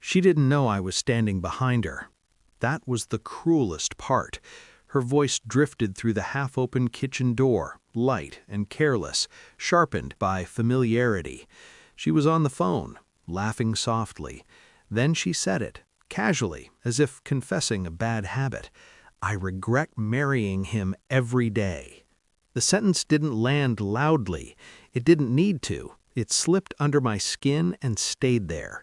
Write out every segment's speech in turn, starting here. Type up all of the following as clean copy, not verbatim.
She didn't know I was standing behind her. That was the cruelest part. Her voice drifted through the half-open kitchen door, light and careless, sharpened by familiarity. She was on the phone, laughing softly. Then she said it, casually, as if confessing a bad habit. "I regret marrying him every day." The sentence didn't land loudly. It didn't need to. It slipped under my skin and stayed there.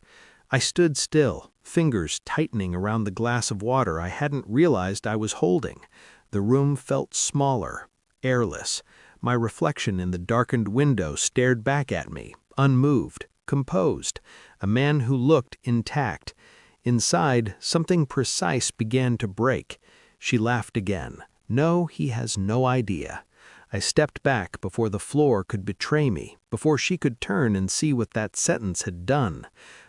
I stood still, fingers tightening around the glass of water I hadn't realized I was holding. The room felt smaller, airless. My reflection in the darkened window stared back at me, unmoved, composed, a man who looked intact. Inside, something precise began to break. She laughed again. "No, he has no idea." I stepped back before the floor could betray me, before she could turn and see what that sentence had done.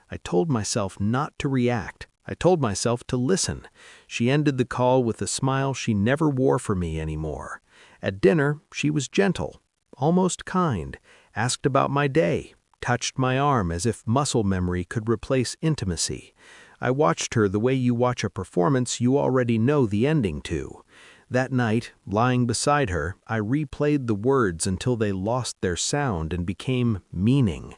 I told myself not to react. I told myself to listen. She ended the call with a smile she never wore for me anymore. At dinner, she was gentle, almost kind, asked about my day, touched my arm as if muscle memory could replace intimacy. I watched her the way you watch a performance you already know the ending to. That night, lying beside her, I replayed the words until they lost their sound and became meaning.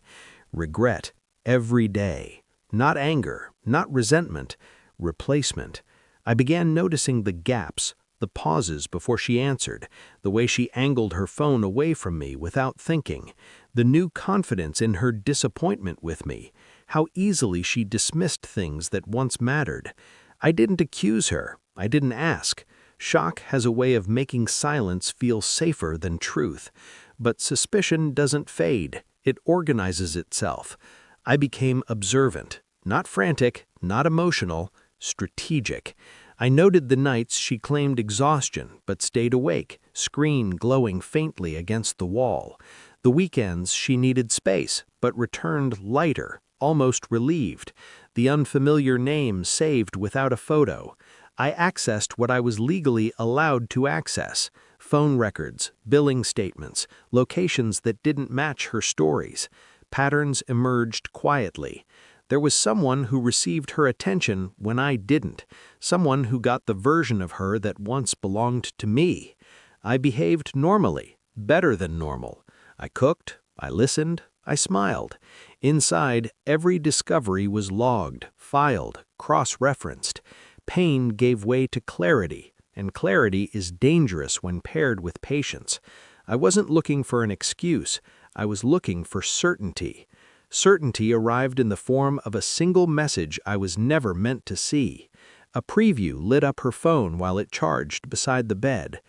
Regret, every day. Not anger, not resentment, replacement. I began noticing the gaps, the pauses before she answered, the way she angled her phone away from me without thinking, the new confidence in her disappointment with me, how easily she dismissed things that once mattered. I didn't accuse her. I didn't ask. Shock has a way of making silence feel safer than truth. But suspicion doesn't fade. It organizes itself. I became observant, not frantic, not emotional, strategic. I noted the nights she claimed exhaustion but stayed awake, screen glowing faintly against the wall. The weekends she needed space but returned lighter, almost relieved. The unfamiliar name saved without a photo. I accessed what I was legally allowed to access: phone records, billing statements, locations that didn't match her stories. Patterns emerged quietly. There was someone who received her attention when I didn't, someone who got the version of her that once belonged to me. I behaved normally, better than normal. I cooked, I listened, I smiled. Inside, every discovery was logged, filed, cross-referenced. Pain gave way to clarity, and clarity is dangerous when paired with patience. I wasn't looking for an excuse. I was looking for certainty. Certainty arrived in the form of a single message I was never meant to see. A preview lit up her phone while it charged beside the bed.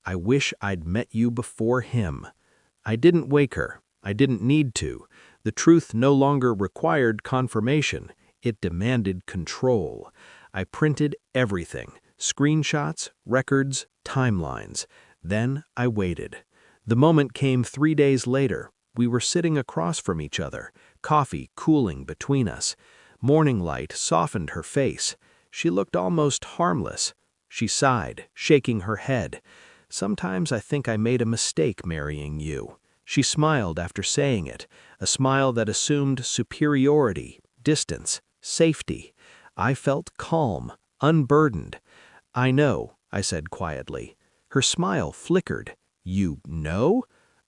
"I wish I'd met you before him." I didn't wake her. I didn't need to. The truth no longer required confirmation. It demanded control. I printed everything: screenshots, records, timelines. Then I waited. The moment came 3 days later. We were sitting across from each other, coffee cooling between us. Morning light softened her face. She looked almost harmless. She sighed, shaking her head. "Sometimes I think I made a mistake marrying you." She smiled after saying it, a smile that assumed superiority, distance, safety. I felt calm, unburdened. "I know," I said quietly. Her smile flickered. "You know?"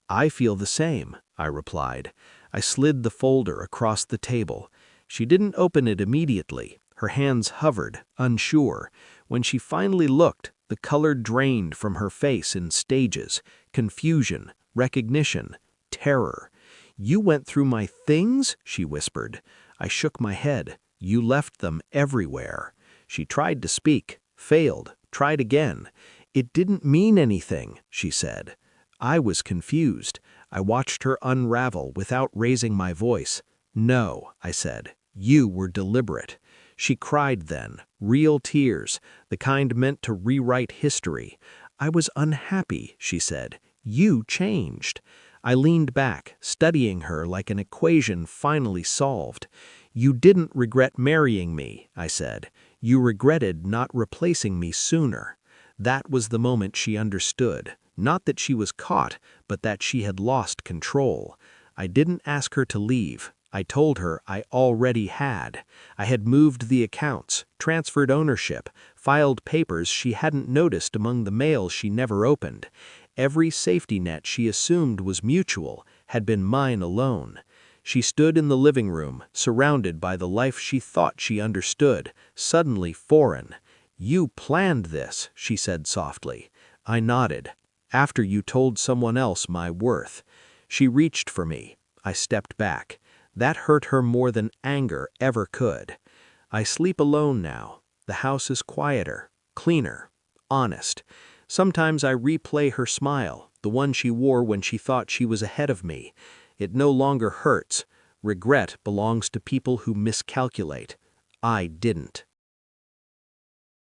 "I feel the same," I replied. I slid the folder across the table. She didn't open it immediately. Her hands hovered, unsure. When she finally looked, the color drained from her face in stages: confusion, recognition, terror. "You went through my things?" she whispered. I shook my head. "You left them everywhere." She tried to speak, failed, tried again. "It didn't mean anything," she said. I was confused. I watched her unravel without raising my voice. "No," I said. "You were deliberate." She cried then, real tears, the kind meant to rewrite history. "I was unhappy," she said. "You changed." I leaned back, studying her like an equation finally solved. "You didn't regret marrying me," I said. "You regretted not replacing me sooner." That was the moment she understood. Not that she was caught, but that she had lost control. I didn't ask her to leave. I told her I already had. I had moved the accounts, transferred ownership, filed papers she hadn't noticed among the mail she never opened. Every safety net she assumed was mutual had been mine alone. She stood in the living room, surrounded by the life she thought she understood, suddenly foreign. "You planned this," she said softly. I nodded. "After you told someone else my worth." She reached for me. I stepped back. That hurt her more than anger ever could. I sleep alone now. The house is quieter, cleaner, honest. Sometimes I replay her smile, the one she wore when she thought she was ahead of me. It no longer hurts. Regret belongs to people who miscalculate. I didn't.